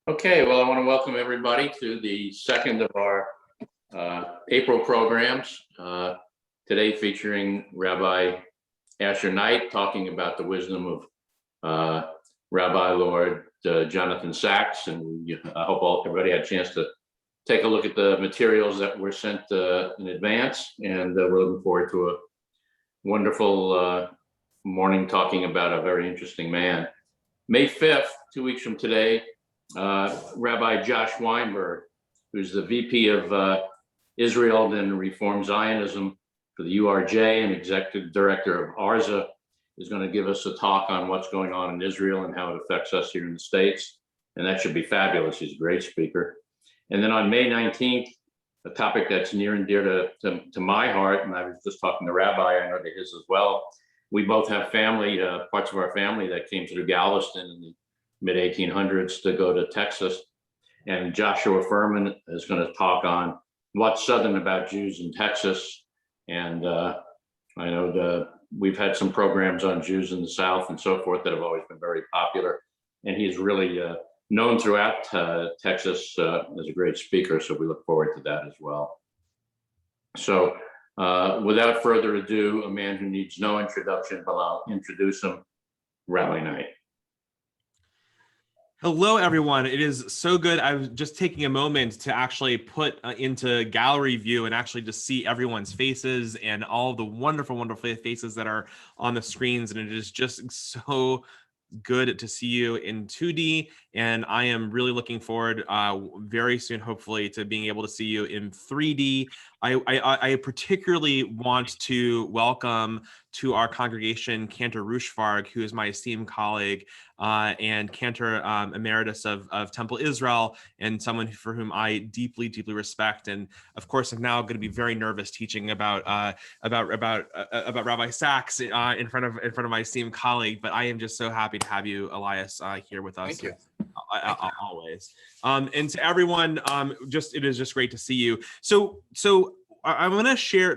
Okay, well, I want to welcome everybody to the second of our April programs. Today featuring Rabbi Asher Knight talking about the wisdom of Rabbi Lord Jonathan Sacks. And I hope everybody had a chance to take a look at the materials that were sent in advance. And we're looking forward to a wonderful morning talking about a very interesting man. May 5th, 2 weeks from today, Rabbi Josh Weinberg, who's the VP of Israel and Reform Zionism for the URJ and Executive Director of ARZA, is going to give us a talk on what's going on in Israel and how it affects us here in the States. And that should be fabulous. He's a great speaker. And then on May 19th, a topic that's near and dear to my heart, and I was just talking to Rabbi, I know to his as well. We both have family, parts of our family that came through Galveston in the mid-1800s to go to Texas. And Joshua Furman is going to talk on what's Southern about Jews in Texas. And I know we've had some programs on Jews in the South and so forth that have always been very popular. And he's really known throughout Texas as a great speaker. So we look forward to that as well. So without further ado, a man who needs no introduction, but I'll introduce him, Rabbi Knight. Hello, everyone. It is so good. I was just taking a moment to actually put into gallery view and actually just see everyone's faces and all the wonderful, wonderful faces that are on the screens. And it is just so good to see you in 2D. And I am really looking forward very soon, hopefully, to being able to see you in 3D. I particularly want to welcome to our congregation Cantor Rushvarg, who is my esteemed colleague and Cantor Emeritus of Temple Israel, and someone for whom I deeply, deeply respect. And of course, I'm now going to be very nervous teaching about Rabbi Sacks in front of my esteemed colleague. But I am just so happy to have you, Elias, here with us. Thank you. Always. And to everyone, it is just great to see you. So I'm going to share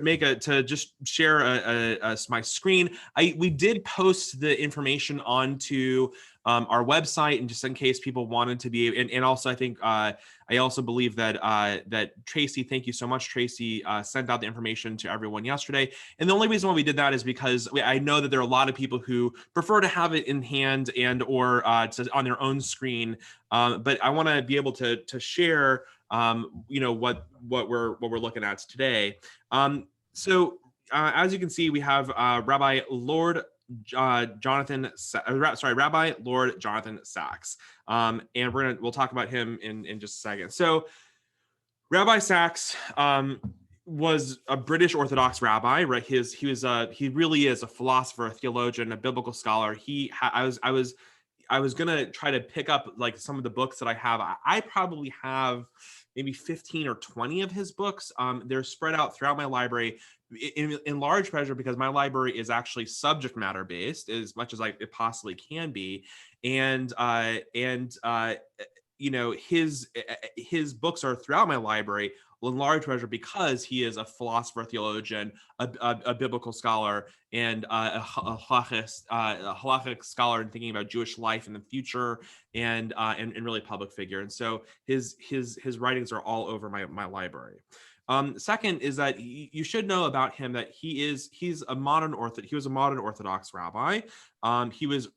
my screen. We did post the information onto our website, and just in case people wanted to be, and also I think I also believe that Tracy, thank you so much, Tracy, sent out the information to everyone yesterday. And the only reason why we did that is because I know that there are a lot of people who prefer to have it in hand and or on their own screen. But I want to be able to share what we're looking at today. So as you can see, we have Rabbi Lord Jonathan Sacks, and we'll talk about him in just a second. So Rabbi Sacks was a British Orthodox rabbi, right? He really is a philosopher, a theologian, a biblical scholar. I was gonna try to pick up like some of the books that I have. I probably have maybe 15 or 20 of his books. They're spread out throughout my library in large measure because my library is actually subject matter based as much as it possibly can be. And his books are throughout my library in large measure because he is a philosopher, theologian, a biblical scholar, and a halakhic scholar in thinking about Jewish life in the future, and really public figure. And so his writings are all over my library. Second is that you should know about him that he was a modern Orthodox rabbi. He was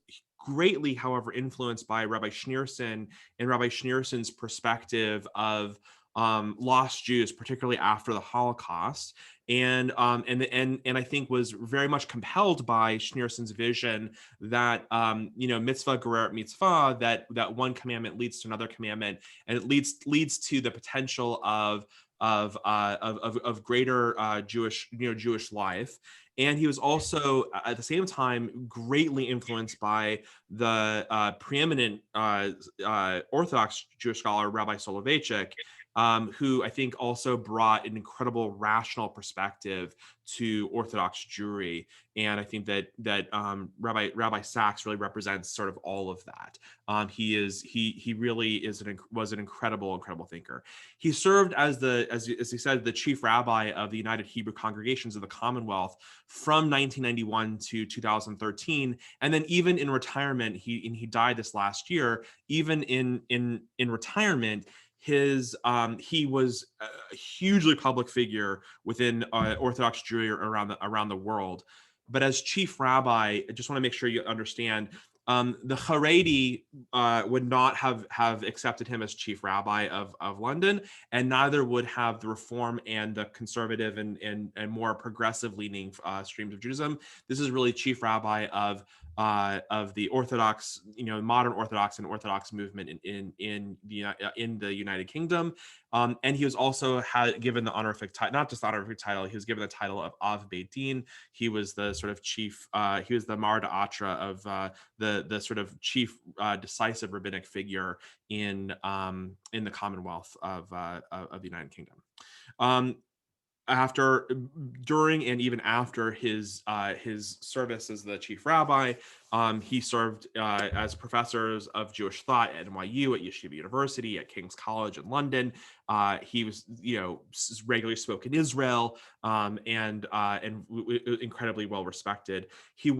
greatly, however, influenced by Rabbi Schneerson and Rabbi Schneerson's perspective of lost Jews, particularly after the Holocaust, and I think was very much compelled by Schneerson's vision that mitzvah gereret mitzvah, that one commandment leads to another commandment, and it leads to the potential of greater Jewish life. And he was also at the same time greatly influenced by the preeminent Orthodox Jewish scholar Rabbi Soloveitchik. who I think also brought an incredible rational perspective to Orthodox Jewry. And I think that Rabbi Sacks really represents sort of all of that. He really was an incredible thinker. He served as he said, the chief rabbi of the United Hebrew Congregations of the Commonwealth from 1991 to 2013, and then even in retirement, he died this last year. Even in retirement, he was a hugely public figure within Orthodox Jewry around the world. But as chief rabbi, I just want to make sure you understand, the Haredi would not have accepted him as chief rabbi of London, and neither would have the Reform and the conservative and more progressive leaning streams of Judaism. This is really chief rabbi of the Orthodox, modern Orthodox and Orthodox movement in the United Kingdom. And he was also given the honorific title, not just the honorific title, he was given the title of Av Beit Din. He was the sort of chief, he was the Mar D'Atra of the sort of chief decisive rabbinic figure in the Commonwealth of the United Kingdom. During and even after his service as the chief rabbi, he served as professors of Jewish thought at NYU, at Yeshiva University, at King's College in London. He was, regularly spoke in Israel, and incredibly well respected. The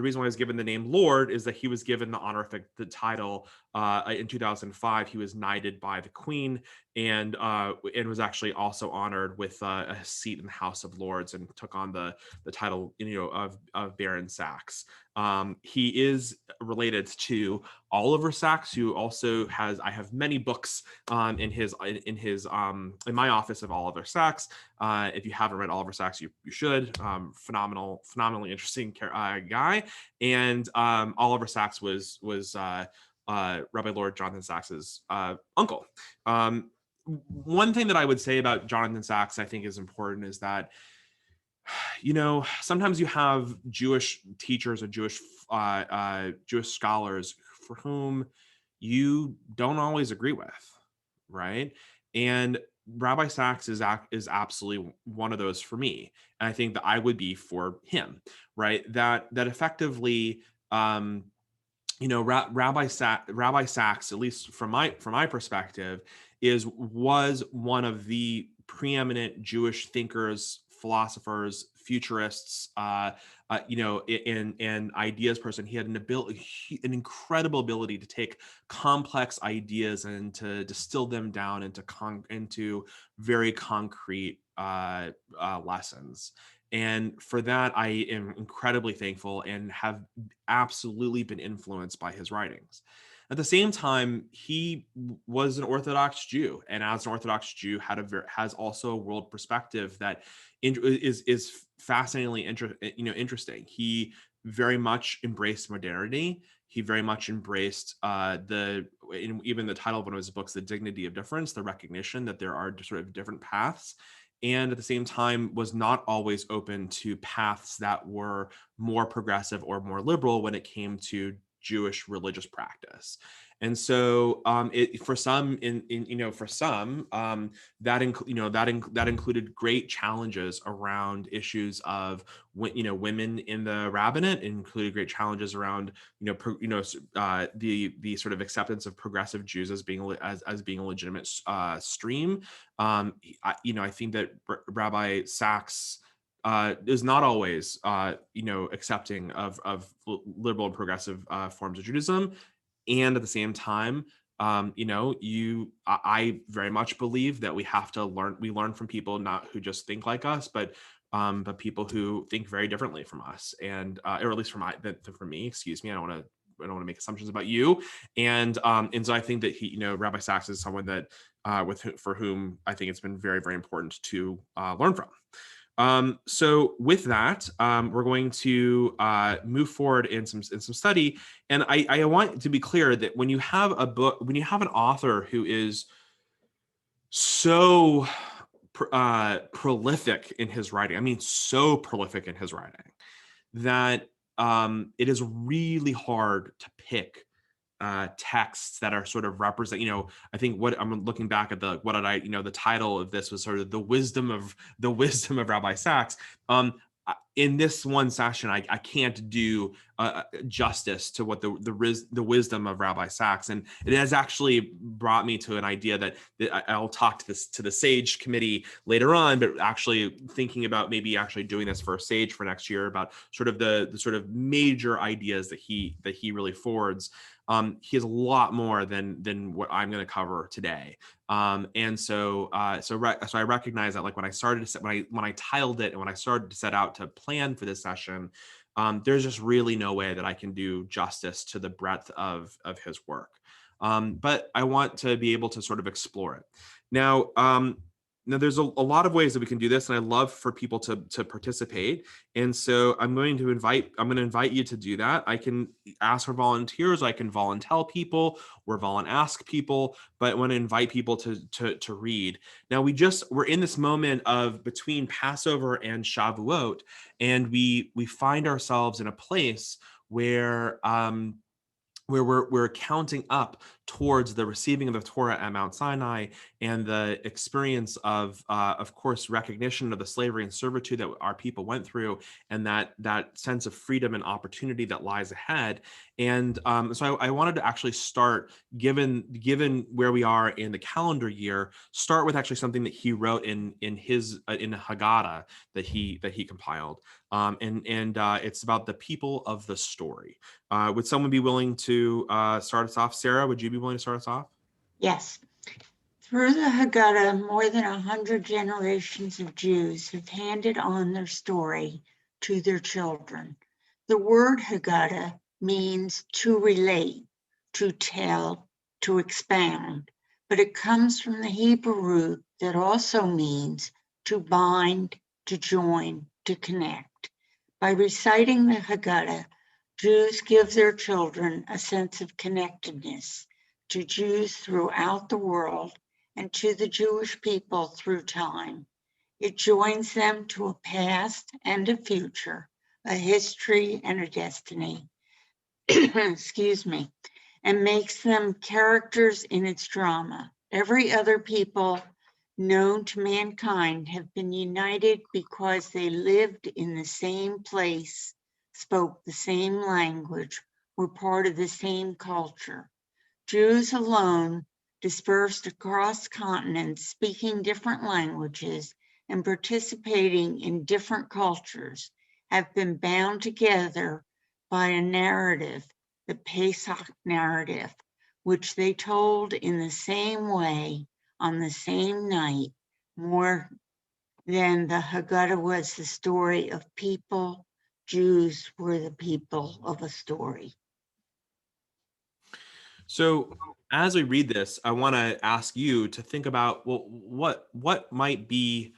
reason why he was given the name Lord is that he was given the title in 2005. He was knighted by the Queen, and was actually also honored with a seat in the House of Lords, and took on the title, of Baron Sacks. He is related to Oliver Sacks, who also I have many books in my office of Oliver Sacks. If you haven't read Oliver Sacks, you should. Phenomenally interesting guy. And Oliver Sacks was Rabbi Lord Jonathan Sacks's uncle. One thing that I would say about Jonathan Sacks, I think, is important, is that sometimes you have Jewish teachers or Jewish scholars for whom you don't always agree with, right? And Rabbi Sacks is absolutely one of those for me, and I think that I would be for him, right? That effectively, Rabbi Sacks, at least from my perspective, was one of the preeminent Jewish thinkers, philosophers, futurists, and ideas person. He had an incredible ability to take complex ideas and to distill them down into very concrete lessons. And for that, I am incredibly thankful and have absolutely been influenced by his writings. At the same time, he was an Orthodox Jew, and as an Orthodox Jew, has also a world perspective that is fascinatingly interesting. He very much embraced modernity. He very much embraced even the title of one of his books, The Dignity of Difference, the recognition that there are sort of different paths. And at the same time was not always open to paths that were more progressive or more liberal when it came to Jewish religious practice. And so for some that included great challenges around issues of women in the rabbinate. It included great challenges around the sort of acceptance of progressive Jews as being a legitimate stream. I think that Rabbi Sacks is not always accepting of liberal and progressive forms of Judaism, and at the same time, I very much believe that we have to learn. We learn from people not who just think like us, but people who think very differently from us, and or at least for me. Excuse me. I don't want to make assumptions about you, and so I think that Rabbi Sacks is someone that for whom I think it's been very, very important to learn from. So with that, we're going to move forward in some study. And I want to be clear that when you have an author who is so prolific in his writing, so prolific in his writing, that it is really hard to pick texts that are sort of represent, I think what I'm looking back at the title of this was sort of the wisdom of Rabbi Sacks. In this one session, I can't do justice to what the wisdom of Rabbi Sacks, and it has actually brought me to an idea that I'll talk to the Sage committee later on, but actually thinking about maybe actually doing this for a Sage for next year about sort of the sort of major ideas that he really forwards. He has a lot more than what I'm going to cover today. And so I recognize that, like, when I titled it and when I started to set out to plan for this session, there's just really no way that I can do justice to the breadth of his work. But I want to be able to sort of explore it. Now, there's a lot of ways that we can do this, and I love for people to participate. And so I'm going to invite you to do that. I can ask for volunteers, I can volunteer people, or ask people, but I want to invite people to read. Now, we're in this moment of between Passover and Shavuot, and we find ourselves in a place where we're counting up towards the receiving of the Torah at Mount Sinai and the experience of course, recognition of the slavery and servitude that our people went through, and that sense of freedom and opportunity that lies ahead. And so I wanted to actually start, given where we are in the calendar year, start with actually something that he wrote in Haggadah that he compiled. And it's about the people of the story. Would someone be willing to start us off? Sarah, would you be willing to start us off? Yes. Through the Haggadah, more than 100 generations of Jews have handed on their story to their children. The word Haggadah means to relate, to tell, to expound, but it comes from the Hebrew root that also means to bind, to join, to connect. By reciting the Haggadah, Jews give their children a sense of connectedness to Jews throughout the world and to the Jewish people through time. It joins them to a past and a future, a history and a destiny, excuse me, and makes them characters in its drama. Every other people known to mankind have been united because they lived in the same place, spoke the same language, were part of the same culture. Jews alone, dispersed across continents, speaking different languages and participating in different cultures, have been bound together by a narrative, the Pesach narrative, which they told in the same way on the same night, more than the Haggadah was the story of people. Jews were the people of a story. So as we read this, I want to ask you to think about, well, what might be,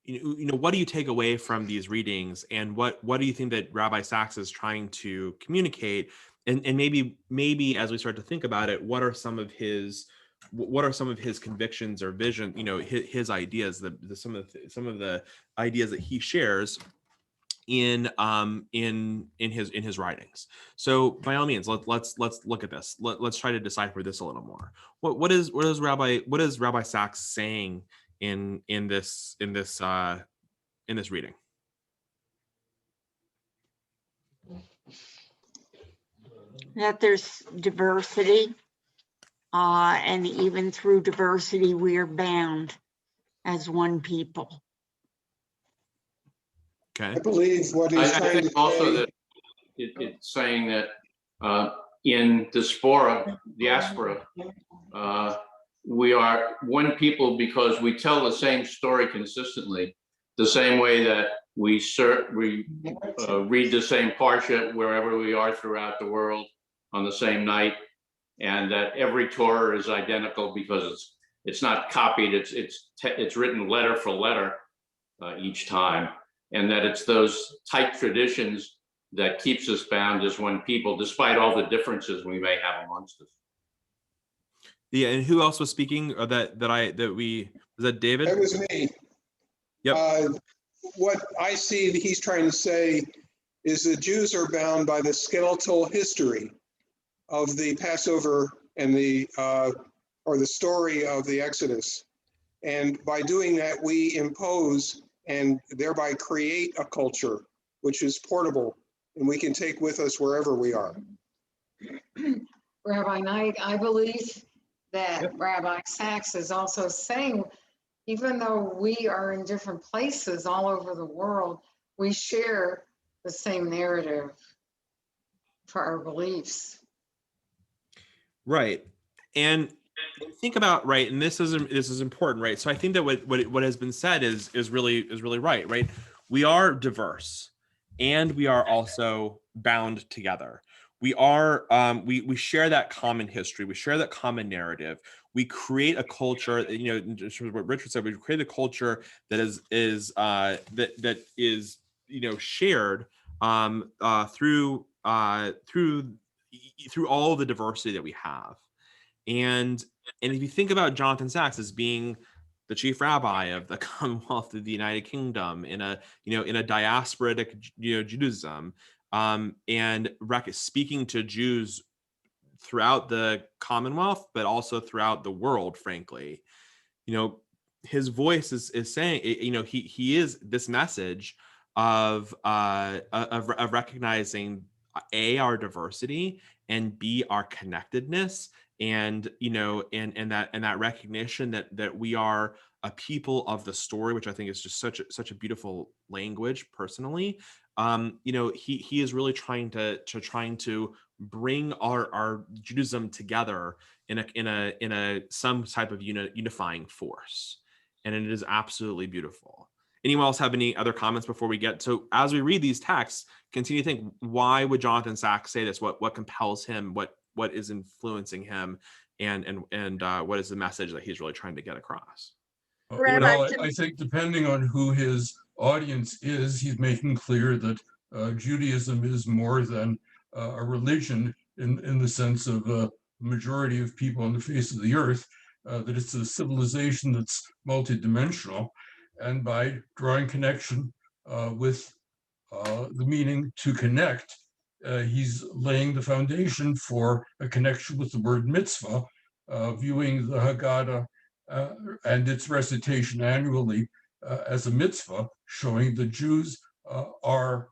what do you take away from these readings, and what do you think that Rabbi Sacks is trying to communicate? And maybe as we start to think about it, what are some of his convictions or vision, his ideas, some of the ideas that he shares in his writings. So by all means, let's look at this. Let's try to decipher this a little more. What is Rabbi Sacks saying in this reading? That there's diversity, and even through diversity, we are bound as one people. Okay. I believe what he's I trying think to also say. that it's saying that in diaspora, we are one people because we tell the same story consistently, the same way that we read the same parsha wherever we are throughout the world on the same night, and that every Torah is identical because it's not copied, it's written letter for letter each time, and that it's those tight traditions that keeps us bound as one people, despite all the differences we may have amongst us. Yeah, and who else was speaking? Or was that David? That was me. Yep. What I see he's trying to say is the Jews are bound by the skeletal history of the Passover and or the story of the Exodus. And by doing that, we impose and thereby create a culture which is portable and we can take with us wherever we are. Rabbi Knight, I believe that Rabbi Sacks is also saying, even though we are in different places all over the world, we share the same narrative for our beliefs. Right. And think about, right, and this is important, right? So I think that what has been said is really right? We are diverse and we are also bound together. We are we share that common history, we share that common narrative. We create a culture, just what Richard said, we create a culture that is shared through all the diversity that we have. And if you think about Jonathan Sacks as being the chief rabbi of the Commonwealth of the United Kingdom in a diasporic Judaism, and speaking to Jews throughout the Commonwealth, but also throughout the world, frankly, his voice is saying, he is this message of recognizing our diversity, and B, our connectedness, and that recognition that we are a people of the story, which I think is just such a beautiful language personally. He is really trying to bring our Judaism together in a some type of unifying force, and it is absolutely beautiful. Anyone else have any other comments before we get? So as we read these texts, continue to think, why would Jonathan Sacks say this? What compels him? What is influencing him? And what is the message that he's really trying to get across? I think depending on who his audience is, he's making clear that Judaism is more than a religion in the sense of a majority of people on the face of the earth, that it's a civilization that's multidimensional. And by drawing connection with the meaning to connect, he's laying the foundation for a connection with the word mitzvah, viewing the Haggadah and its recitation annually as a mitzvah, showing the Jews are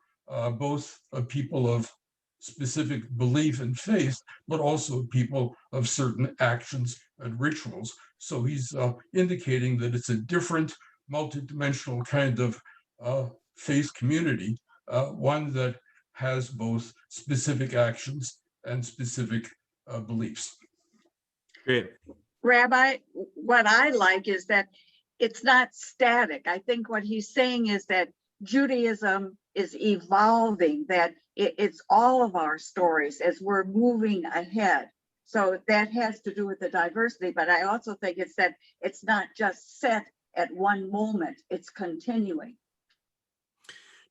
both a people of specific belief and faith, but also people of certain actions and rituals. So he's indicating that it's a different, multidimensional kind of faith community, one that has both specific actions and specific beliefs. Great. Rabbi, what I like is that it's not static. I think what he's saying is that Judaism is evolving, that it's all of our stories as we're moving ahead. So that has to do with the diversity, but I also think it's that it's not just set at one moment, it's continuing.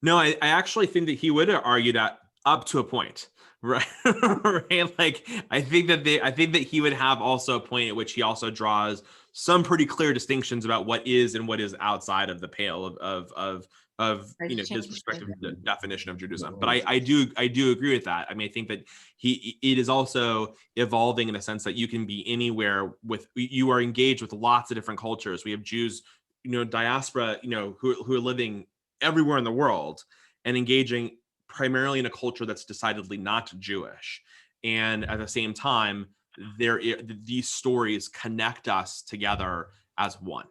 No, I actually think that he would argue that up to a point, right? Right? Like, I think that he would have also a point at which he also draws some pretty clear distinctions about what is and what is outside of the pale of his perspective, the definition of Judaism. But I do agree with that. I mean, I think that it is also evolving in a sense that you can be anywhere you are engaged with lots of different cultures. We have Jews, diaspora, who are living everywhere in the world and engaging primarily in a culture that's decidedly not Jewish. And at the same time, these stories connect us together as one.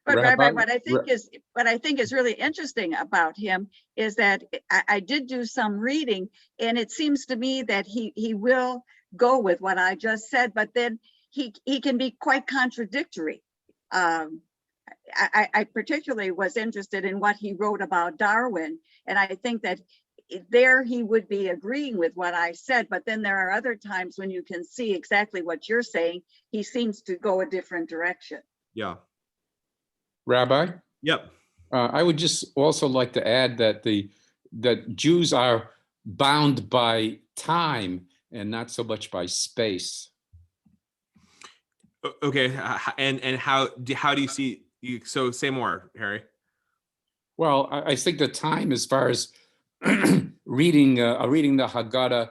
But Rabbi, what I think is really interesting about him is that I did do some reading, and it seems to me that he will go with what I just said, but then he can be quite contradictory. I particularly was interested in what he wrote about Darwin, and I think that there he would be agreeing with what I said, but then there are other times when you can see exactly what you're saying. He seems to go a different direction. Yeah. Rabbi? Yep. I would just also like to add that that Jews are bound by time and not so much by space. Okay, and how do you see? So say more, Harry. Well, I think the time, as far as reading the Haggadah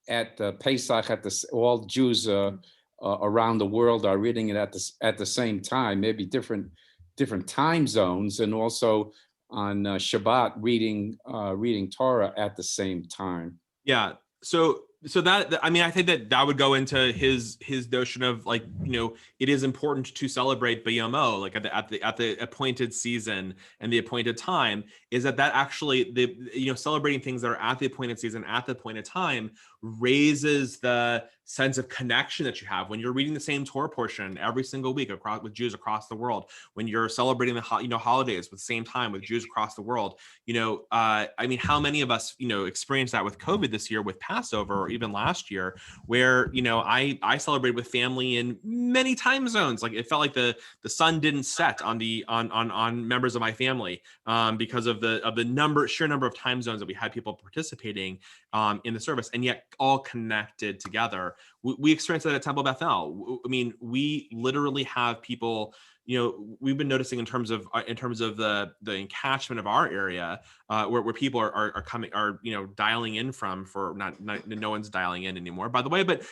at Pesach all Jews around the world are reading it at the same time, maybe different time zones, and also on Shabbat reading Torah at the same time. Yeah. So that, I mean, I think that would go into his notion of, like, it is important to celebrate BMO, like at the appointed season and the appointed time, is that actually celebrating things that are at the appointed season at the appointed time raises the sense of connection that you have when you're reading the same Torah portion every single week with Jews across the world, when you're celebrating the holidays at the same time with Jews across the world. I mean, how many of us experienced that with COVID this year with Passover, or even last year, where I celebrated with family in many time zones. Like, it felt like the sun didn't set on members of my family because of the sheer number of time zones that we had people participating in the service, and yet all connected together. We experienced that at Temple Bethel. I mean, we literally have people, we've been noticing in terms of the encatchment of our area, where people are coming, dialing in from, for not no one's dialing in anymore, by the way, but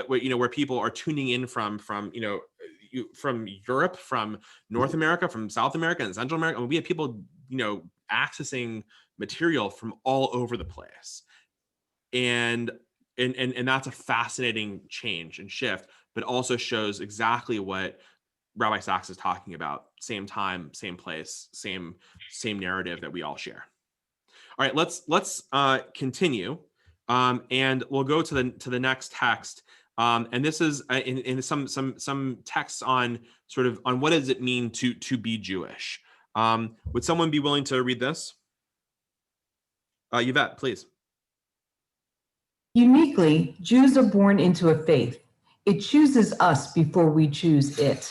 where people are tuning in from Europe, from North America, from South America and Central America. I mean, we have people, accessing material from all over the place. And that's a fascinating change and shift, but also shows exactly what Rabbi Sacks is talking about. Same time, same place, same narrative that we all share. All right, let's continue, and we'll go to the next text. And this is in some texts on what does it mean to be Jewish. Would someone be willing to read this? Yvette, please. Uniquely, Jews are born into a faith. It chooses us before we choose it.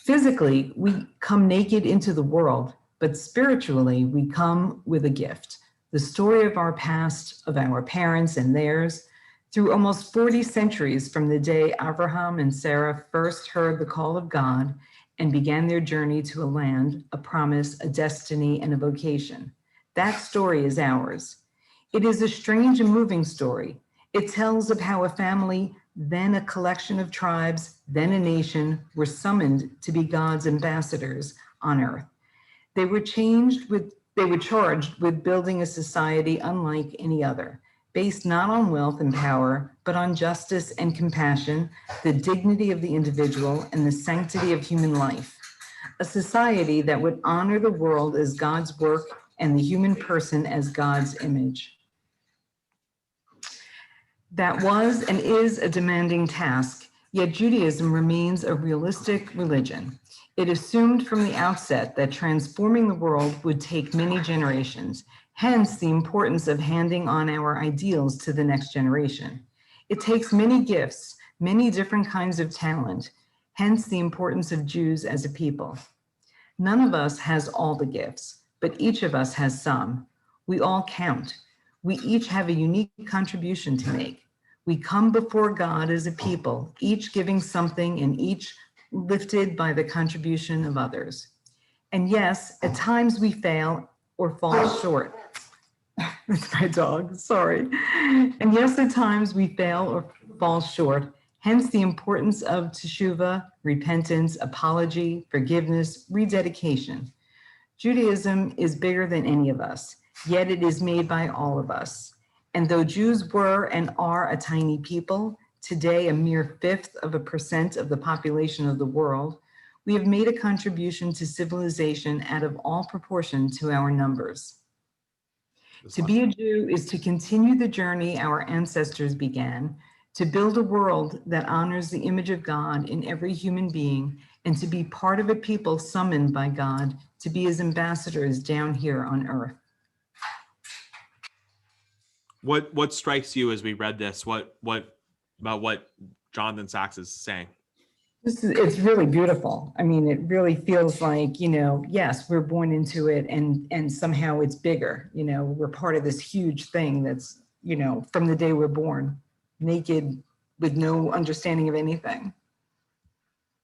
Physically, we come naked into the world, but spiritually, we come with a gift. The story of our past, of our parents and theirs, through almost 40 centuries from the day Abraham and Sarah first heard the call of God and began their journey to a land, a promise, a destiny, and a vocation. That story is ours. It is a strange and moving story. It tells of how a family, then a collection of tribes, then a nation, were summoned to be God's ambassadors on earth. They were charged with building a society unlike any other, based not on wealth and power, but on justice and compassion, the dignity of the individual, and the sanctity of human life. A society that would honor the world as God's work and the human person as God's image. That was and is a demanding task, yet Judaism remains a realistic religion. It assumed from the outset that transforming the world would take many generations, hence the importance of handing on our ideals to the next generation. It takes many gifts, many different kinds of talent, hence the importance of Jews as a people. None of us has all the gifts, but each of us has some. We all count. We each have a unique contribution to make. We come before God as a people, each giving something and each lifted by the contribution of others. And yes, at times we fail or fall short. That's my dog, sorry. And yes, at times we fail or fall short, hence the importance of teshuvah, repentance, apology, forgiveness, rededication. Judaism is bigger than any of us, yet it is made by all of us. And though Jews were and are a tiny people, today a mere 0.5% of the population of the world, we have made a contribution to civilization out of all proportion to our numbers. To be a Jew is to continue the journey our ancestors began, to build a world that honors the image of God in every human being, and to be part of a people summoned by God to be his ambassadors down here on earth. What strikes you as we read this? What about what Jonathan Sacks is saying? It's really beautiful. I mean, it really feels like, yes, we're born into it, and somehow it's bigger. We're part of this huge thing that's, from the day we're born, naked with no understanding of anything.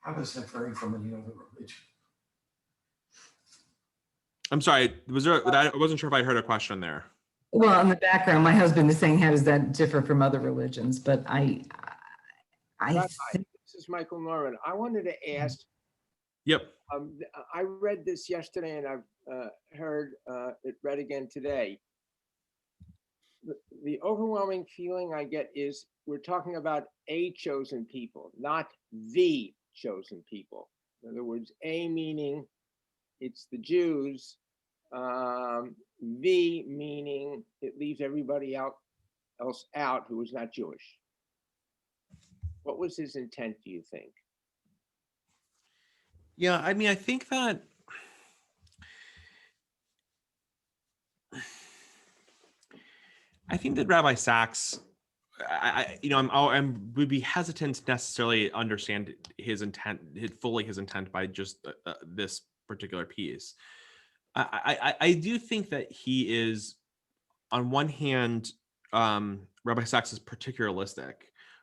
How does that vary from any other religion? I'm sorry, I wasn't sure if I heard a question there. Well, in the background, my husband is saying, how does that differ from other religions? But I Rabbi, think, this is Michael Norman. I wanted to ask, Yep. I read this yesterday and I've heard it read again today. The overwhelming feeling I get is we're talking about a chosen people, not the chosen people. In other words, a meaning it's the Jews, the meaning it leaves everybody else out who is not Jewish. What was his intent, do you think? Yeah, I mean, I think that Rabbi Sacks, would be hesitant to necessarily understand his intent, his intent by just this particular piece. I do think that he is, on one hand, Rabbi Sacks is particularistic,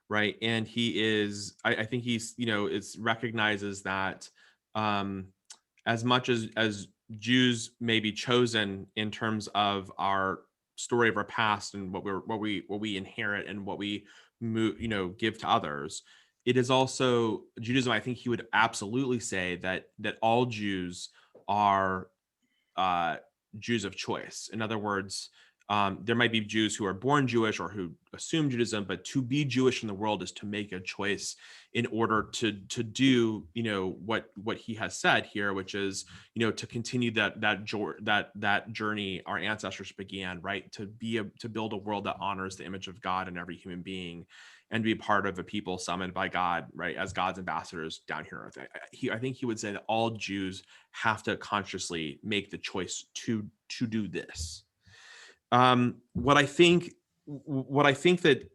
right? And he is, I think he's, it recognizes that as much as Jews may be chosen in terms of our story of our past and what we inherit and what we give to others, it is also Judaism. I think he would absolutely say that all Jews are Jews of choice. In other words, there might be Jews who are born Jewish or who assume Judaism, but to be Jewish in the world is to make a choice in order to do what he has said here, which is to continue that journey our ancestors began, right? To build a world that honors the image of God in every human being, and be part of a people summoned by God, right, as God's ambassadors down here on earth. I think he would say that all Jews have to consciously make the choice to do this. What I think that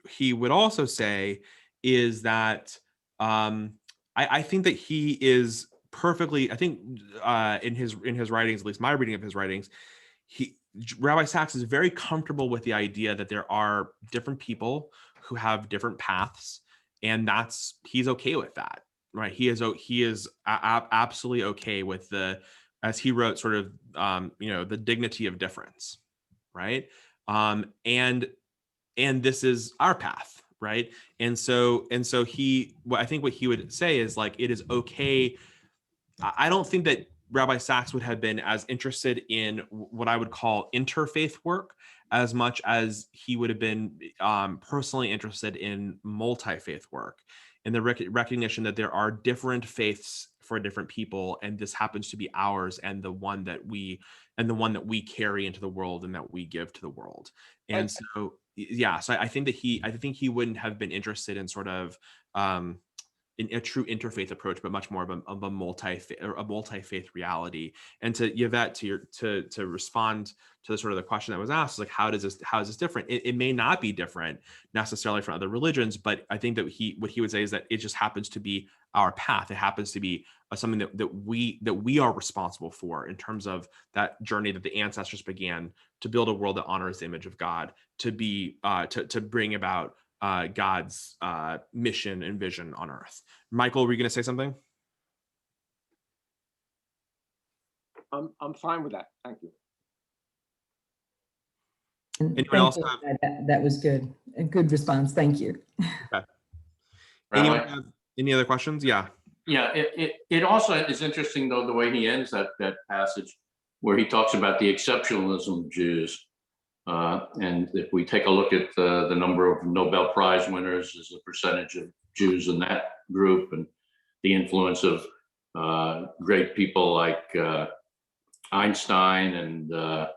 he would also say is that I think that he is perfectly. I think in his writings, at least my reading of his writings, Rabbi Sacks is very comfortable with the idea that there are different people who have different paths, and he's okay with that, right? He is absolutely okay with as he wrote, sort of the dignity of difference. Right. And this is our path. Right. And so I think what he would say is like, it is okay. I don't think that Rabbi Sacks would have been as interested in what I would call interfaith work as much as he would have been personally interested in multi-faith work, and the recognition that there are different faiths for different people, and this happens to be ours, and the one that we carry into the world and that we give to the world. And so, yeah, so I think he wouldn't have been interested in sort of in a true interfaith approach, but much more of a multi-faith reality. And to Yvette, to respond to the sort of the question that was asked, like, how is this different? It may not be different necessarily from other religions, but I think that what he would say is that it just happens to be our path. It happens to be something that we are responsible for in terms of that journey that the ancestors began to build a world that honors the image of God, to be to bring about God's mission and vision on earth. Michael, were you going to say something? I'm fine with that. Thank you. Anyone else have? That was good. A good response. Thank you. Okay. Anyone have any other questions? Yeah. Yeah, it also is interesting, though, the way he ends that passage where he talks about the exceptionalism of Jews. And if we take a look at the number of Nobel Prize winners as a percentage of Jews in that group, and the influence of great people like Einstein and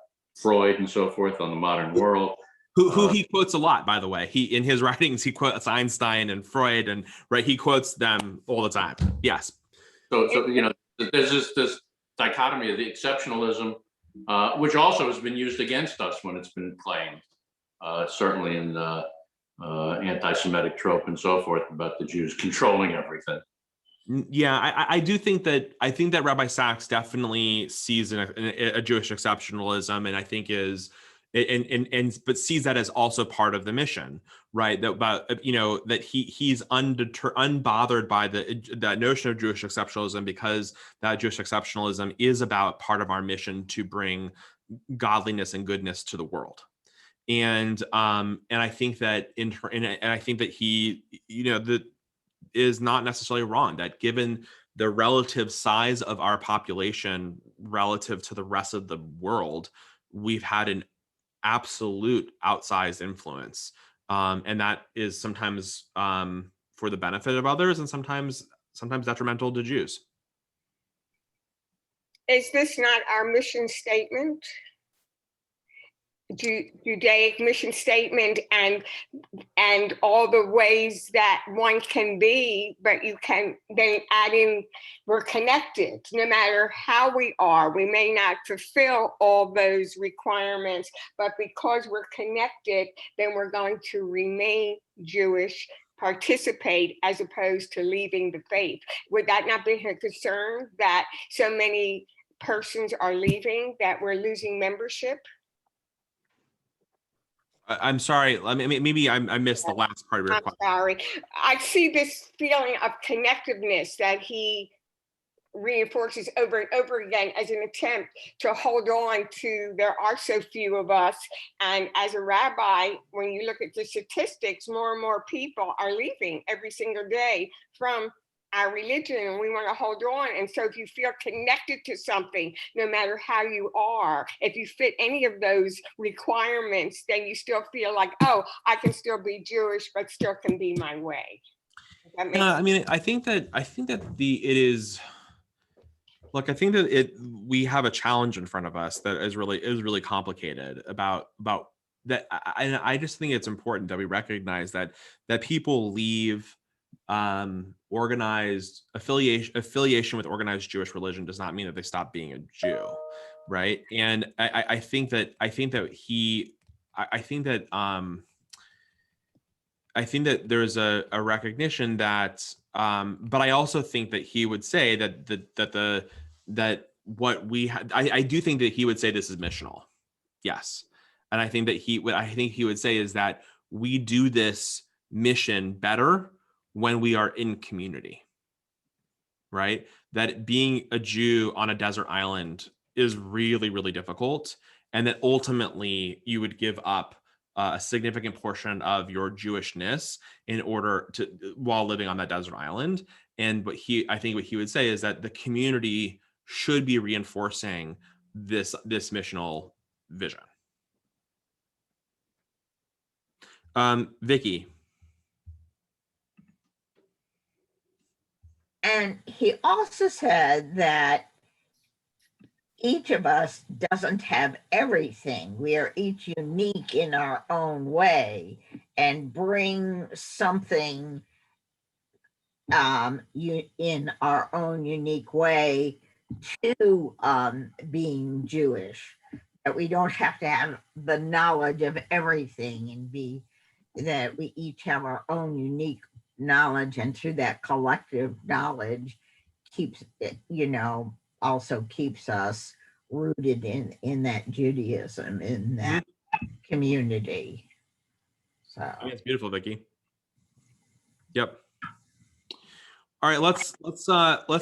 Freud and so forth on the modern world. Who he quotes a lot, by the way. He, in his writings, he quotes Einstein and Freud, and right, he quotes them all the time. Yes. So there's this dichotomy of the exceptionalism, which also has been used against us when it's been claimed, certainly in the anti-Semitic trope and so forth about the Jews controlling everything. Yeah, I do think that Rabbi Sacks definitely sees a Jewish exceptionalism, and I think but sees that as also part of the mission, right? That he's unbothered by that notion of Jewish exceptionalism, because that Jewish exceptionalism is about part of our mission to bring godliness and goodness to the world. And I think that and I think that he, that is not necessarily wrong, that given the relative size of our population relative to the rest of the world, we've had an absolute outsized influence. And that is sometimes for the benefit of others and sometimes detrimental to Jews. Is this not our mission statement? Judaic mission statement, and all the ways that one can be, but you can then add in, we're connected. No matter how we are, we may not fulfill all those requirements, but because we're connected, then we're going to remain Jewish, participate, as opposed to leaving the faith. Would that not be a concern that so many persons are leaving, that we're losing membership? I'm sorry. Maybe I missed the last part of your question. I'm sorry. I see this feeling of connectiveness that he reinforces over and over again as an attempt to hold on to, there are so few of us. And as a rabbi, when you look at the statistics, more and more people are leaving every single day from our religion, and we want to hold on. And so if you feel connected to something, no matter how you are, if you fit any of those requirements, then you still feel like, oh, I can still be Jewish, but still can be my way. I think that we have a challenge in front of us that is really complicated about that. I just think it's important that we recognize that people leave organized affiliation with organized Jewish religion does not mean that they stop being a Jew, right? And I think that there's a recognition that, but I also think that he would say that what we had, I do think that he would say this is missional, yes, and I think that he would say is that we do this mission better when we are in community, right? That being a Jew on a desert island is really, really difficult, and that ultimately you would give up a significant portion of your Jewishness in order to, while living on that desert island. And I think what he would say is that the community should be reinforcing this missional vision. Vicky. And he also said that each of us doesn't have everything. We are each unique in our own way and bring something in our own unique way to being Jewish. That we don't have to have the knowledge of everything, and that we each have our own unique knowledge, and through that collective knowledge keeps it, also keeps us rooted in that Judaism, in that community. So I think it's beautiful, Vicky. Yep. All right, let's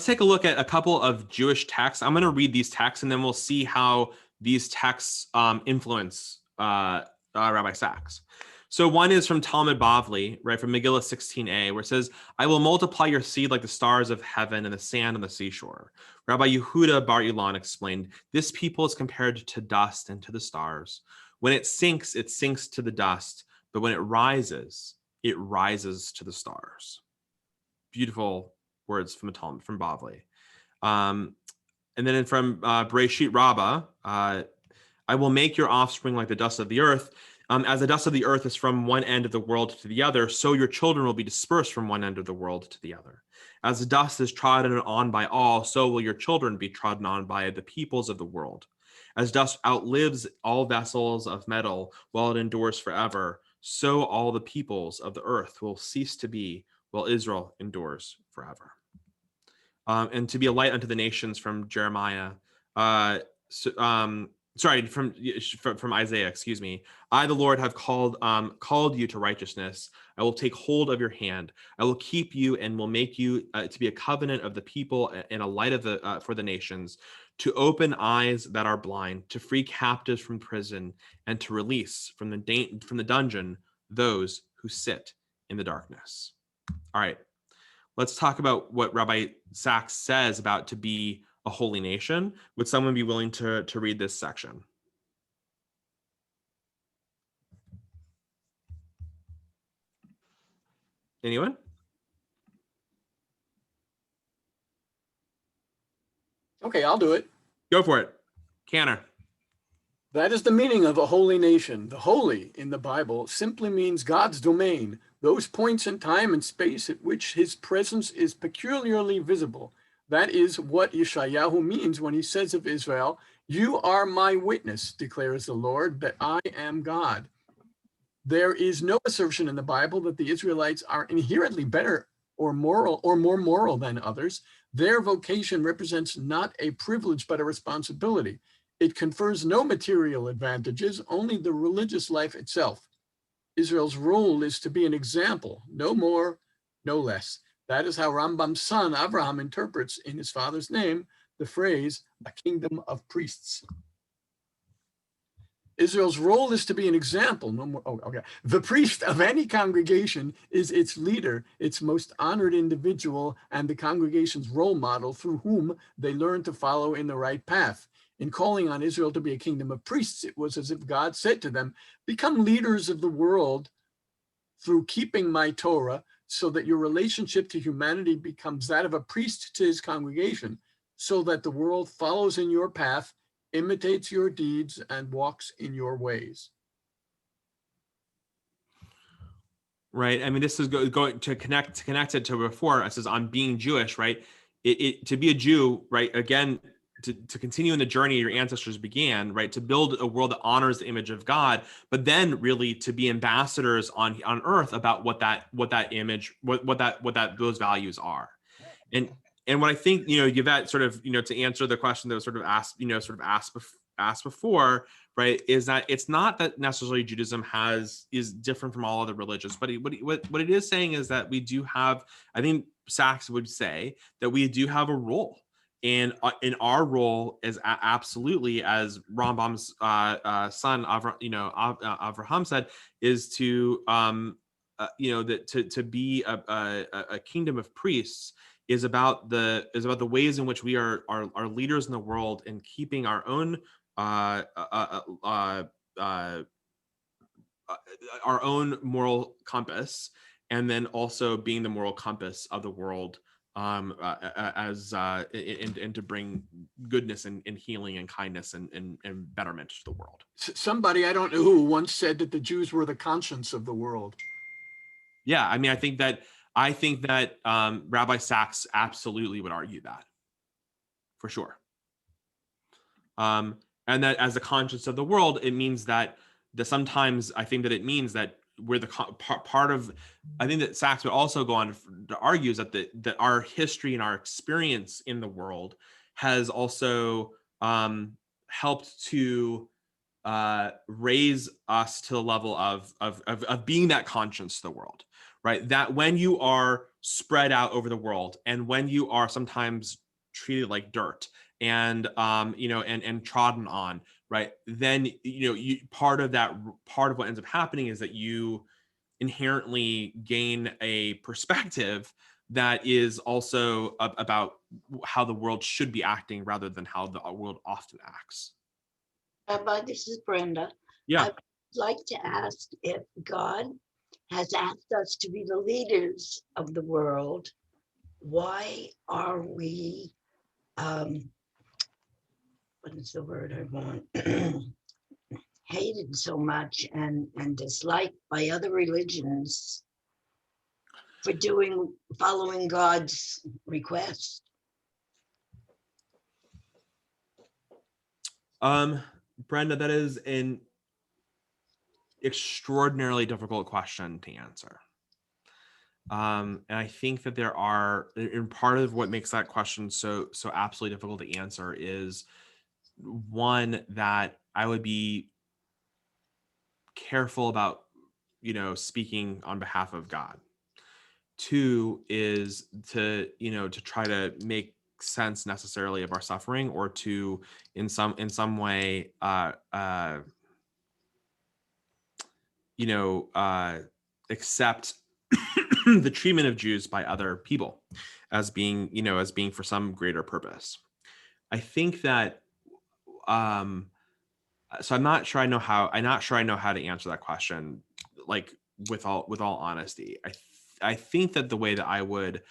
take a look at a couple of Jewish texts. I'm going to read these texts, and then we'll see how these texts influence Rabbi Sacks. So one is from Talmud Bavli, right, from Megillah 16a, where it says, I will multiply your seed like the stars of heaven and the sand on the seashore. Rabbi Yehuda Bar Ilan explained, this people is compared to dust and to the stars. When it sinks to the dust, but when it rises to the stars. Beautiful words from Talmud, from Bavli. And then from Bereshit Rabbah, I will make your offspring like the dust of the earth. As the dust of the earth is from one end of the world to the other, so your children will be dispersed from one end of the world to the other. As the dust is trodden on by all, so will your children be trodden on by the peoples of the world. As dust outlives all vessels of metal while it endures forever, so all the peoples of the earth will cease to be while Israel endures forever. And to be a light unto the nations from Jeremiah. sorry, from Isaiah, excuse me. I, the Lord, have called you to righteousness. I will take hold of your hand. I will keep you and will make you to be a covenant of the people and a light of the for the nations, to open eyes that are blind, to free captives from prison, and to release from the dungeon those who sit in the darkness. All right, let's talk about what Rabbi Sacks says about to be a holy nation. Would someone be willing to read this section? Anyone? Okay, I'll do it. Go for it. Canner. That is the meaning of a holy nation. The holy in the Bible simply means God's domain, those points in time and space at which his presence is peculiarly visible. That is what Yeshayahu means when he says of Israel, "You are my witness, declares the Lord, that I am God." There is no assertion in the Bible that the Israelites are inherently better or moral or more moral than others. Their vocation represents not a privilege, but a responsibility. It confers no material advantages, only the religious life itself. Israel's role is to be an example, no more, no less. That is how Rambam's son, Abraham, interprets in his father's name the phrase, a kingdom of priests. Israel's role is to be an example, no more, oh, okay. The priest of any congregation is its leader, its most honored individual, and the congregation's role model through whom they learn to follow in the right path. In calling on Israel to be a kingdom of priests, it was as if God said to them, become leaders of the world through keeping my Torah, so that your relationship to humanity becomes that of a priest to his congregation, so that the world follows in your path, imitates your deeds, and walks in your ways. Right. I mean, this is going to connect it to before. It says, "I'm being Jewish," right? To be a Jew, right? Again, to continue in the journey your ancestors began, right? To build a world that honors the image of God, but then really to be ambassadors on earth about what that image, those values are. And what I think, give that sort of, to answer the question that was sort of asked before, right, is that it's not that necessarily Judaism is different from all other religions, but what it is saying is that we do have, I think Sacks would say that we do have a role. And in our role is absolutely, as Rambam's son, Avraham said, is to to be a kingdom of priests is about the ways in which we are leaders in the world and keeping our own moral compass, and then also being the moral compass of the world. And to bring goodness and healing and kindness and betterment to the world. Somebody, I don't know who, once said that the Jews were the conscience of the world. Yeah, I mean, I think that Rabbi Sacks absolutely would argue that, for sure. And that as the conscience of the world, it means that sometimes I think that it means that we're the part of, I think that Sacks would also go on to argue is that our history and our experience in the world has also helped to raise us to the level of being that conscience to the world, right? That when you are spread out over the world, and when you are sometimes treated like dirt and and trodden on, right, then part of what ends up happening is that you inherently gain a perspective that is also about how the world should be acting rather than how the world often acts. Rabbi, this is Brenda. Yeah. I'd like to ask if God has asked us to be the leaders of the world, why are we, what is the word I want? Hated so much and disliked by other religions for following God's request? Brenda, that is an extraordinarily difficult question to answer. And I think that there are, and part of what makes that question so absolutely difficult to answer is one that I would be careful about, speaking on behalf of God. Two is to try to make sense necessarily of our suffering, or to in some way accept the treatment of Jews by other people as being for some greater purpose. I think that so I'm not sure I know how to answer that question, like with all honesty. I think that the way that I would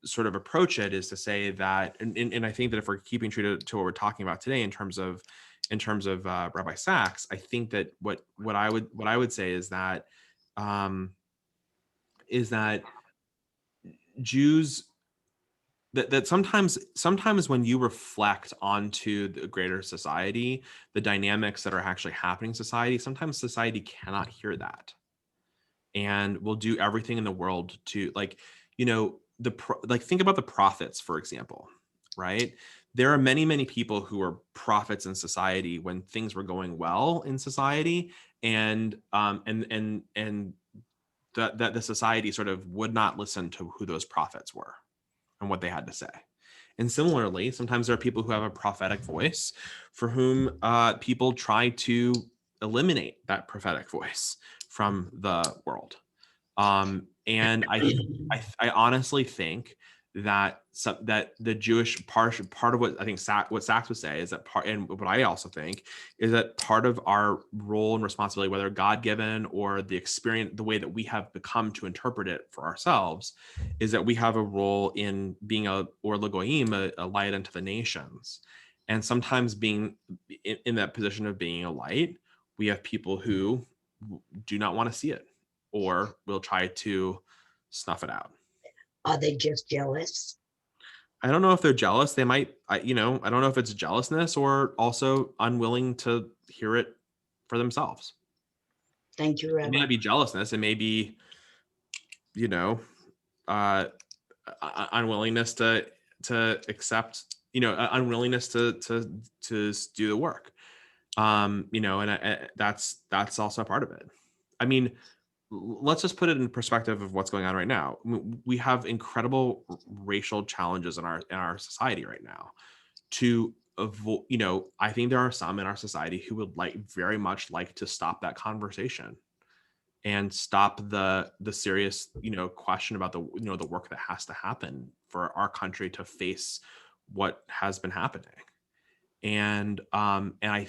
sort of approach it is to say that, and I think that if we're keeping true to what we're talking about today in terms of Rabbi Sacks, I think that what I would say is that Jews, that sometimes when you reflect onto the greater society, the dynamics that are actually happening in society, sometimes society cannot hear that, and will do everything in the world to think about the prophets, for example, right? There are many people who are prophets in society when things were going well in society, and that the society sort of would not listen to who those prophets were and what they had to say. And similarly, sometimes there are people who have a prophetic voice for whom people try to eliminate that prophetic voice from the world. And I honestly think that that the Jewish part of what I think what Sacks would say is that and what I also think is that part of our role and responsibility, whether God-given or the experience, the way that we have become to interpret it for ourselves, is that we have a role in being a light unto the nations. And sometimes being in that position of being a light, we have people who do not want to see it, or will try to snuff it out. Are they just jealous? I don't know if they're jealous. They might, I don't know if it's jealousness or also unwilling to hear it for themselves. Thank you, Rabbi. It may not be jealousness. It may be, unwillingness to accept, unwillingness to do the work. And that's also a part of it. I mean, let's just put it in perspective of what's going on right now. We have incredible racial challenges in our society right now. To avoid, I think there are some in our society who would very much like to stop that conversation and stop the serious, question about the work that has to happen for our country to face what has been happening. And I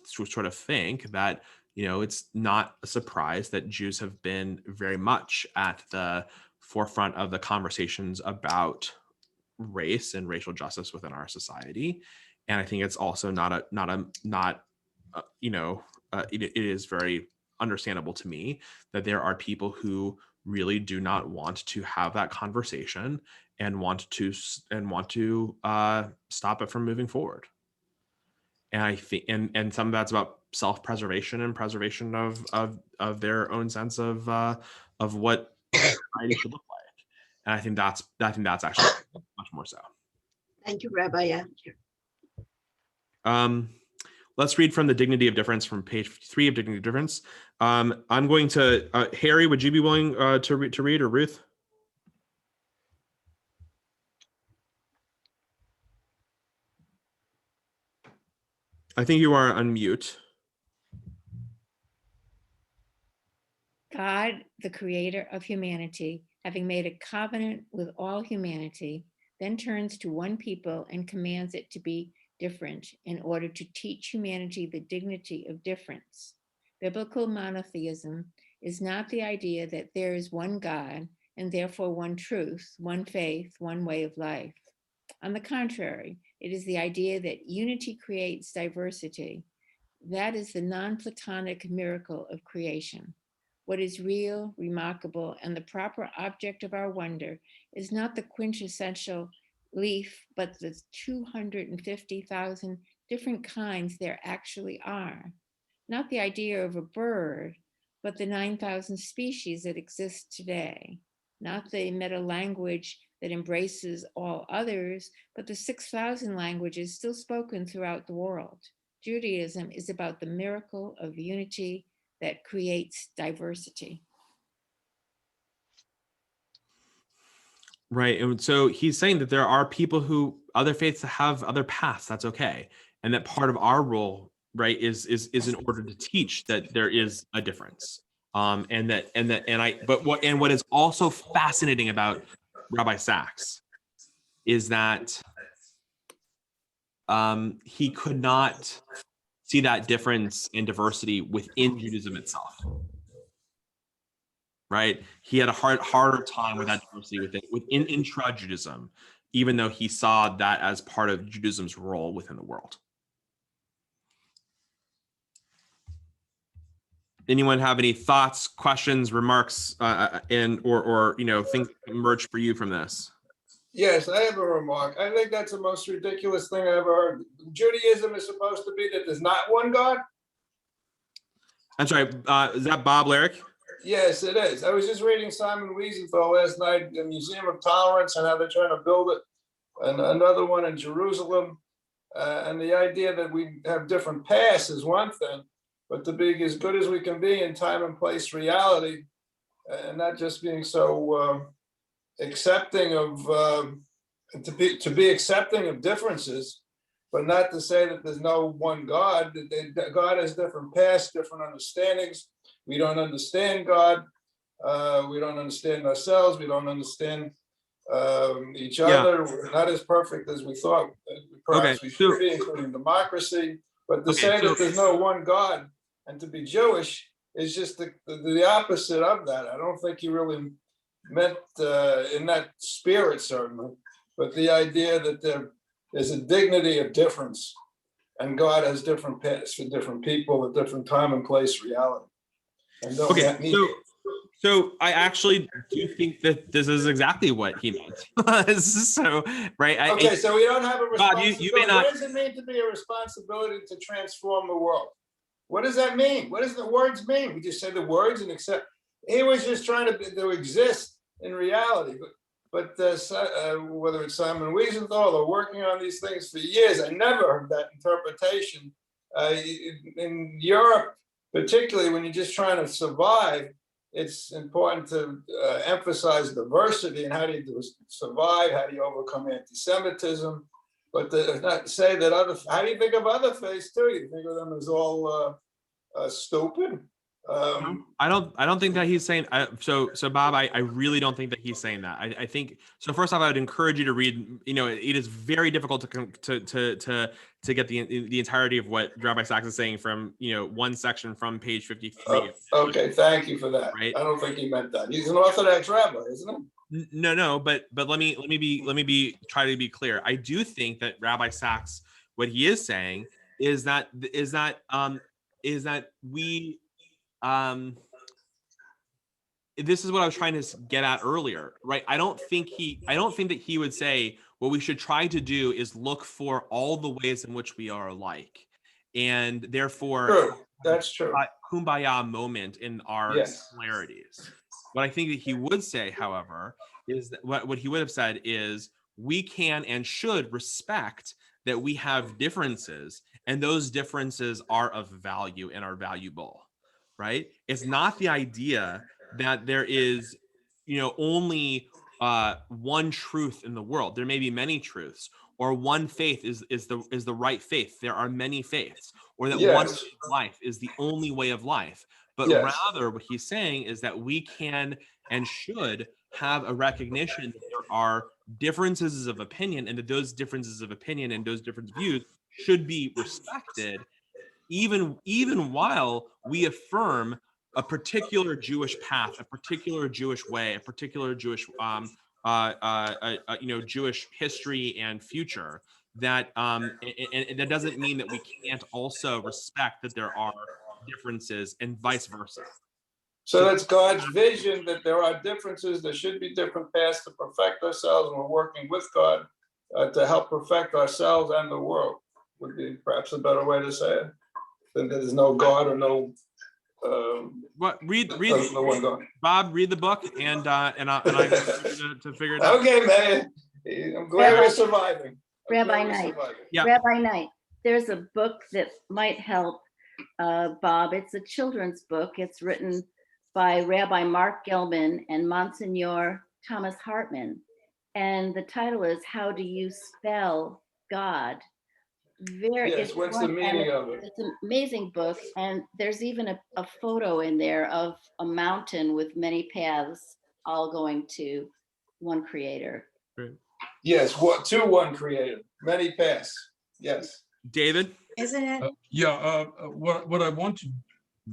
sort of think that, it's not a surprise that Jews have been very much at the forefront of the conversations about race and racial justice within our society. And I think it's also it is very understandable to me that there are people who really do not want to have that conversation and want to stop it from moving forward. And I think, and some of that's about self-preservation and preservation of their own sense of what society should look like. And I think that's actually much more so. Thank you, Rabbi. Let's read from The Dignity of Difference from page 3 of Dignity of Difference. I'm going to, Harry, would you be willing to read, or Ruth? I think you are on mute. God, the creator of humanity, having made a covenant with all humanity, then turns to one people and commands it to be different in order to teach humanity the dignity of difference. Biblical monotheism is not the idea that there is one God and therefore one truth, one faith, one way of life. On the contrary, it is the idea that unity creates diversity. That is the non-Platonic miracle of creation. What is real, remarkable, and the proper object of our wonder is not the quintessential leaf, but the 250,000 different kinds there actually are. Not the idea of a bird, but the 9,000 species that exist today. not the meta language that embraces all others, but the 6,000 languages still spoken throughout the world. Judaism is about the miracle of unity that creates diversity. Right. And so he's saying that there are people who other faiths have other paths. That's okay. And that part of our role, right, is in order to teach that there is a difference. But what is also fascinating about Rabbi Sacks is that he could not see that difference in diversity within Judaism itself. Right, he had a harder time with that diversity within intra-Judaism, even though he saw that as part of Judaism's role within the world. Anyone have any thoughts, questions, remarks, or things that emerge for you from this? Yes, I have a remark. I think that's the most ridiculous thing I ever heard. Judaism is supposed to be that there's not one God? I'm sorry, is that Bob Lyric? Yes, it is. I was just reading Simon Wiesenthal last night, the Museum of Tolerance, and how they're trying to build it, and another one in Jerusalem. And the idea that we have different paths is one thing, but to be as good as we can be in time and place reality, and not just being so accepting of, to be accepting of differences, but not to say that there's no one God. God has different paths, different understandings. We don't understand God. We don't understand ourselves. We don't understand each other. We're not as perfect as we thought. Perhaps we should be, including democracy. But to say that there's no one God and to be Jewish is just the opposite of that. I don't think he really meant in that spirit, certainly. But the idea that there's a dignity of difference, and God has different paths for different people at different time and place reality. So I actually do think that this is exactly what he meant. So, right. So we don't have a responsibility. Bob, you may not. What does it mean to be a responsibility to transform the world? What does that mean? What does the words mean? We just say the words and accept. He was just trying to exist in reality. But whether it's Simon Wiesenthal or working on these things for years, I never heard that interpretation. In Europe, particularly when you're just trying to survive, it's important to emphasize diversity and how do you survive, how do you overcome anti-Semitism, but not to say that how do you think of other faiths too? You think of them as all stupid? I don't think that he's saying so Bob, I really don't think that he's saying that. I think so. First off, I would encourage you to read. It is very difficult to get the entirety of what Rabbi Sacks is saying from one section from page 53. Okay, thank you for that. Right? I don't think he meant that. He's an Orthodox rabbi, isn't he? No, but let me try to be clear. I do think that Rabbi Sacks, what he is saying is that we. This is what I was trying to get at earlier, right? I don't think that he would say what we should try to do is look for all the ways in which we are alike, and therefore, that's true. Kumbaya moment in our similarities. What I think that he would say, however, is that what he would have said is we can and should respect that we have differences, and those differences are of value and are valuable. Right? It's not the idea that there is, only one truth in the world. There may be many truths, or one faith is the right faith. There are many faiths, or that one way of life is the only way of life. But rather, what he's saying is that we can and should have a recognition that there are differences of opinion, and that those differences of opinion and those different views should be respected. Even while we affirm a particular Jewish path, a particular Jewish way, a particular Jewish, Jewish history and future, that and that doesn't mean that we can't also respect that there are differences and vice versa. So that's God's vision, that there are differences. There should be different paths to perfect ourselves, and we're working with God to help perfect ourselves and the world. Would be perhaps a better way to say it. That there's no God or no What read the one going. Bob, read the book and I to figure it out. Okay, man. I'm glad Rabbi- we're surviving. Rabbi Knight. Yeah. Rabbi Knight, there's a book that might help, Bob. It's a children's book. It's written by Rabbi Mark Gelman and Monsignor Thomas Hartman. And the title is How Do You Spell God? Yes, what's the meaning of it? It's an amazing book. And there's even a photo in there of a mountain with many paths all going to one creator. Great. Yes, to one creator, many paths. Yes. David? Isn't it? What I want to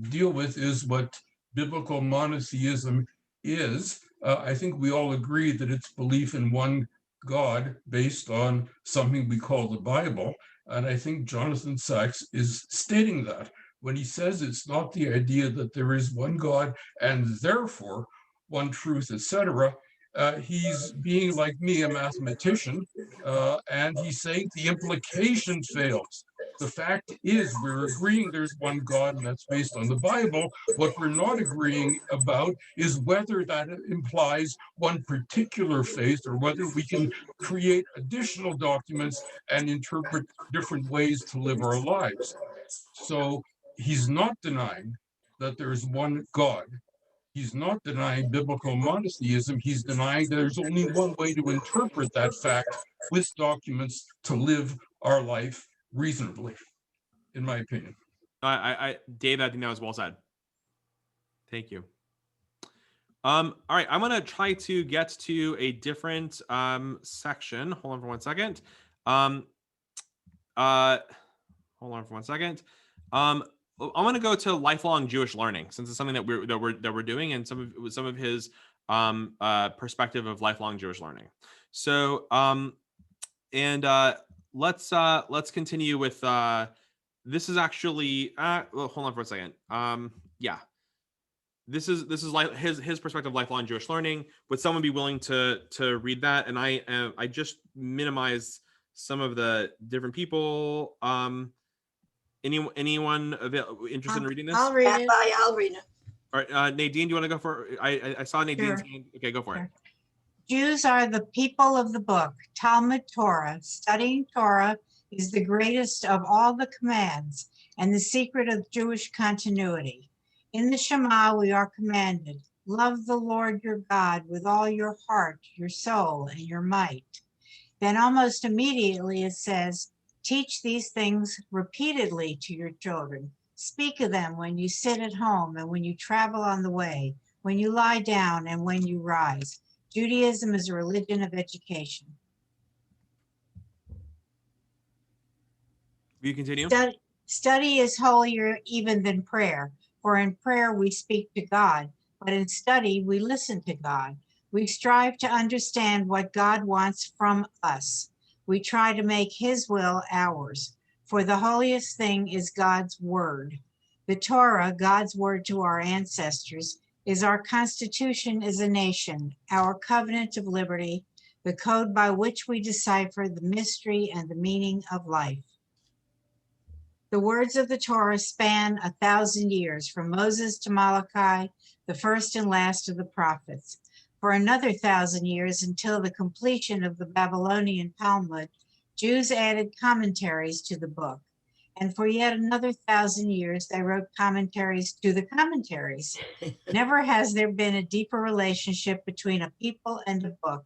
deal with is what biblical monotheism is. I think we all agree that it's belief in one God based on something we call the Bible. And I think Jonathan Sacks is stating that when he says it's not the idea that there is one God and therefore one truth, etc. He's being, like me, a mathematician, and he's saying the implication fails. The fact is, we're agreeing there's one God, and that's based on the Bible. What we're not agreeing about is whether that implies one particular faith or whether we can create additional documents and interpret different ways to live our lives. So he's not denying that there's one God. He's not denying biblical monotheism. He's denying there's only one way to interpret that fact with documents to live our life reasonably, in my opinion. Dave, I think that was well said. Thank you. All right, I'm gonna try to get to a different section. Hold on for 1 second. Hold on for 1 second. I'm going to go to lifelong Jewish learning, since it's something that we're doing, and some of his perspective of lifelong Jewish learning. So let's continue with this is actually well, hold on for a second. Yeah, this is like his perspective of lifelong Jewish learning. Would someone be willing to read that? And I just minimized some of the different people. Anyone interested in reading this? I'll read it. I'll read it. All right, Nadine, do you want to go for it? I saw Nadine's hand. Okay, go for it. Jews are the people of the book, Talmud Torah. Studying Torah is the greatest of all the commands and the secret of Jewish continuity. In the Shema, we are commanded, love the Lord your God with all your heart, your soul, and your might. Then almost immediately it says, teach these things repeatedly to your children. Speak of them when you sit at home and when you travel on the way, when you lie down and when you rise. Judaism is a religion of education. Will you continue? Study is holier even than prayer, for in prayer we speak to God, but in study we listen to God. We strive to understand what God wants from us. We try to make his will ours, for the holiest thing is God's word. The Torah, God's word to our ancestors, is our constitution as a nation, our covenant of liberty, the code by which we decipher the mystery and the meaning of life. The words of the Torah span 1,000 years, from Moses to Malachi, the first and last of the prophets. For another 1,000 years, until the completion of the Babylonian Talmud, Jews added commentaries to the book. And for yet another 1,000 years, they wrote commentaries to the commentaries. Never has there been a deeper relationship between a people and a book.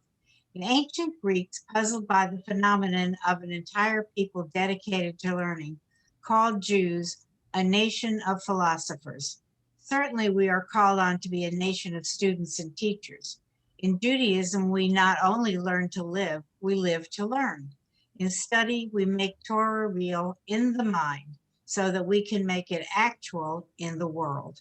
In ancient Greeks, puzzled by the phenomenon of an entire people dedicated to learning, called Jews a nation of philosophers. Certainly, we are called on to be a nation of students and teachers. In Judaism, we not only learn to live, we live to learn. In study, we make Torah real in the mind so that we can make it actual in the world.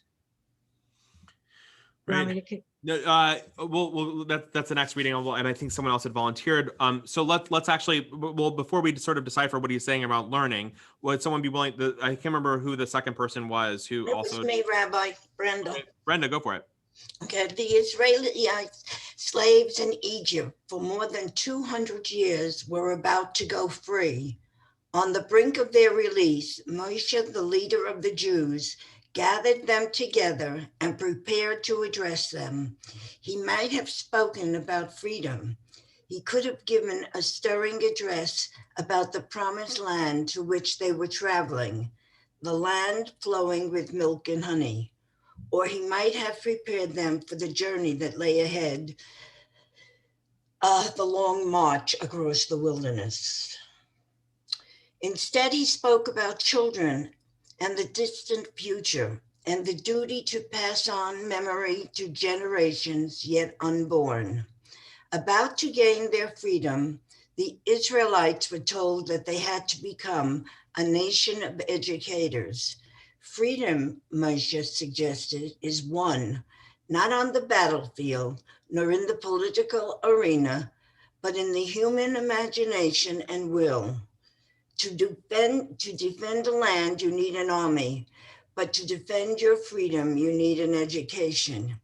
Right. Well, that's the next reading, and I think someone else had volunteered. So let's actually, well, before we sort of decipher what he's saying about learning, would someone be willing? I can't remember who the second person was who It also. was me, Rabbi Brenda. Okay, Brenda, go for it. Okay, the Israelites, slaves in Egypt for more than 200 years, were about to go free. On the brink of their release, Moshe, the leader of the Jews, gathered them together and prepared to address them. He might have spoken about freedom. He could have given a stirring address about the promised land to which they were traveling, the land flowing with milk and honey. Or he might have prepared them for the journey that lay ahead, the long march across the wilderness. Instead, he spoke about children and the distant future and the duty to pass on memory to generations yet unborn. About to gain their freedom, the Israelites were told that they had to become a nation of educators. Freedom, Moshe suggested, is won, not on the battlefield, nor in the political arena, but in the human imagination and will. To defend a land, you need an army, but to defend your freedom, you need an education.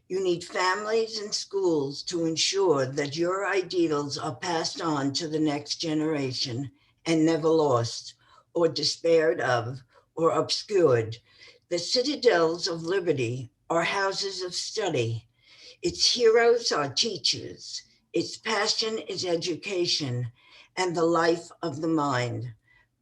You need families and schools to ensure that your ideals are passed on to the next generation and never lost or despaired of or obscured. The citadels of liberty are houses of study. Its heroes are teachers. Its passion is education and the life of the mind.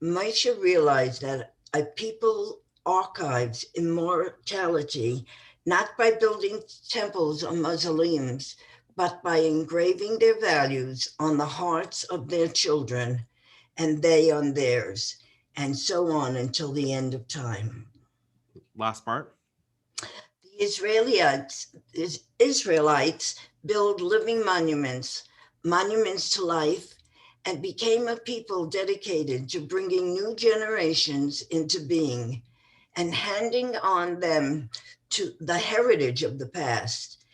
Moshe realized that a people archives immortality not by building temples or mausoleums, but by engraving their values on the hearts of their children and they on theirs, and so on until the end of time. Last part. The Israelites build living monuments to life, and became a people dedicated to bringing new generations into being and handing on them to the heritage of the past.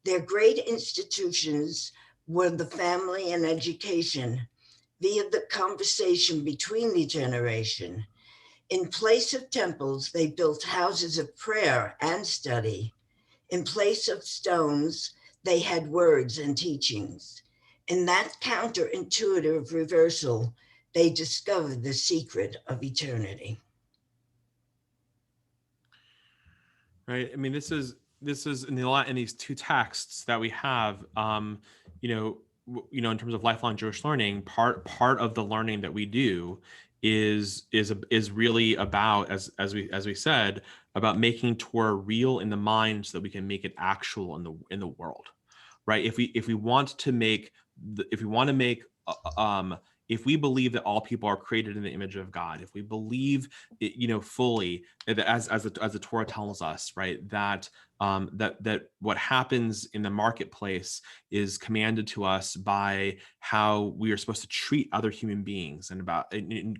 Their great institutions were the family and education via the conversation between the generation. In place of temples, they built houses of prayer and study. In place of stones, they had words and teachings. In that counterintuitive reversal, they discovered the secret of eternity. Right. I mean, this is in these two texts that we have. In terms of lifelong Jewish learning, part of the learning that we do is really about, as we said, about making Torah real in the mind so that we can make it actual in the world, right? If we want to make if we believe that all people are created in the image of God, if we believe, fully that as the Torah tells us, right, that what happens in the marketplace is commanded to us by how we are supposed to treat other human beings, and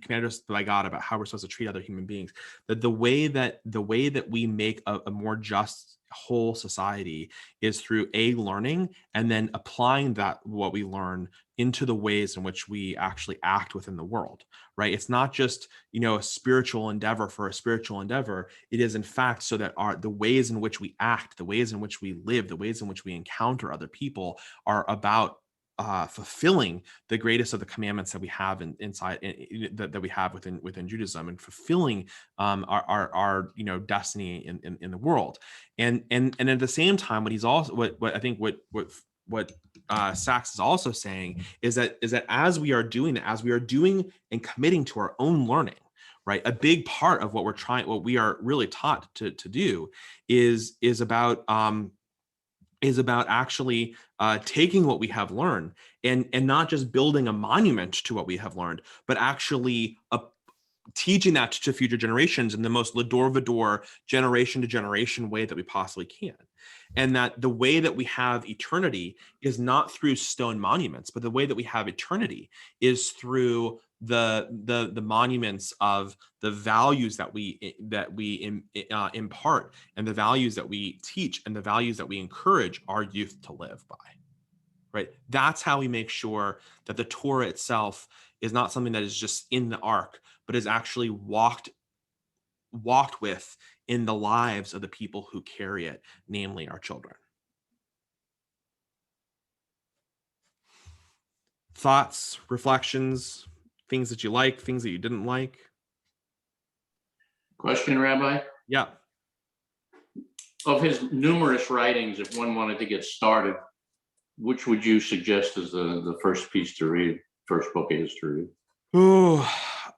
commanded us by God about how we're supposed to treat other human beings. That the way that we make a more just, whole society is through learning and then applying what we learn into the ways in which we actually act within the world, right? It's not just, a spiritual endeavor for a spiritual endeavor. It is in fact so that the ways in which we act, the ways in which we live, the ways in which we encounter other people are about fulfilling the greatest of the commandments that we have that we have within Judaism, and fulfilling our destiny in the world. And at the same time, what Sacks is also saying is that as we are doing and committing to our own learning, right, a big part of what we are really taught to do is about actually taking what we have learned and not just building a monument to what we have learned, but actually teaching that to future generations in the most l'dor v'dor, generation to generation way that we possibly can. And that the way that we have eternity is not through stone monuments, but the way that we have eternity is through the monuments of the values that we impart, and the values that we teach, and the values that we encourage our youth to live by. Right? That's how we make sure that the Torah itself is not something that is just in the ark, but is actually walked with in the lives of the people who carry it, namely our children. Thoughts, reflections, things that you like, things that you didn't like? Question, Rabbi? Yeah. Of his numerous writings, if one wanted to get started, which would you suggest as the first piece to read, first book is to read? Ooh,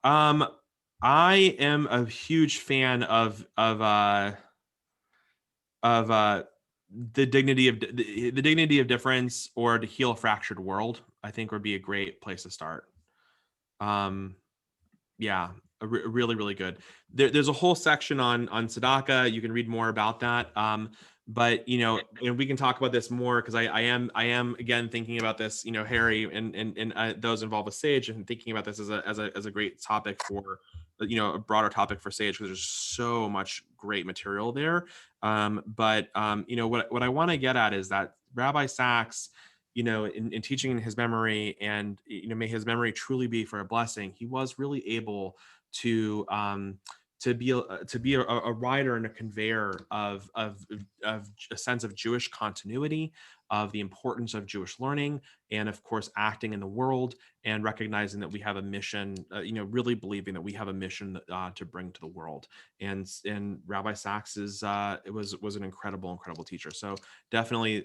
I am a huge fan of the dignity of the dignity of difference, or To Heal a Fractured World. I think would be a great place to start. Yeah, really, really good. There's a whole section on tzedakah. You can read more about that. But and we can talk about this more, because I am again thinking about this, Harry and those involved with Sage, and thinking about this as a great topic for a broader topic for Sage, because there's so much great material there. But what I want to get at is that Rabbi Sacks, in teaching in his memory, and may his memory truly be for a blessing, he was really able to be a writer and a conveyor of a sense of Jewish continuity, of the importance of Jewish learning, and of course acting in the world, and recognizing that we have a mission, really believing that we have a mission to bring to the world. And Rabbi Sacks was an incredible teacher. So definitely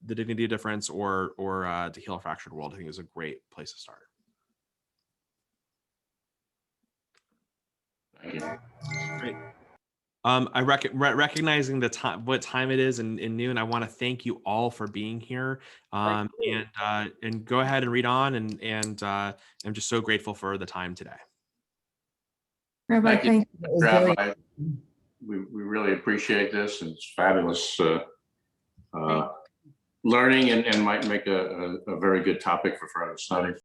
The Dignity of Difference or To Heal a Fractured World, I think, is a great place to start. Thank you. Great. I recognizing the time, what time it is in noon. I want to thank you all for being here. And go ahead and read on. And I'm just so grateful for the time today. Rabbi, thank you. That was very- Rabbi, we really appreciate this, and it's fabulous learning, and might make a very good topic for further study.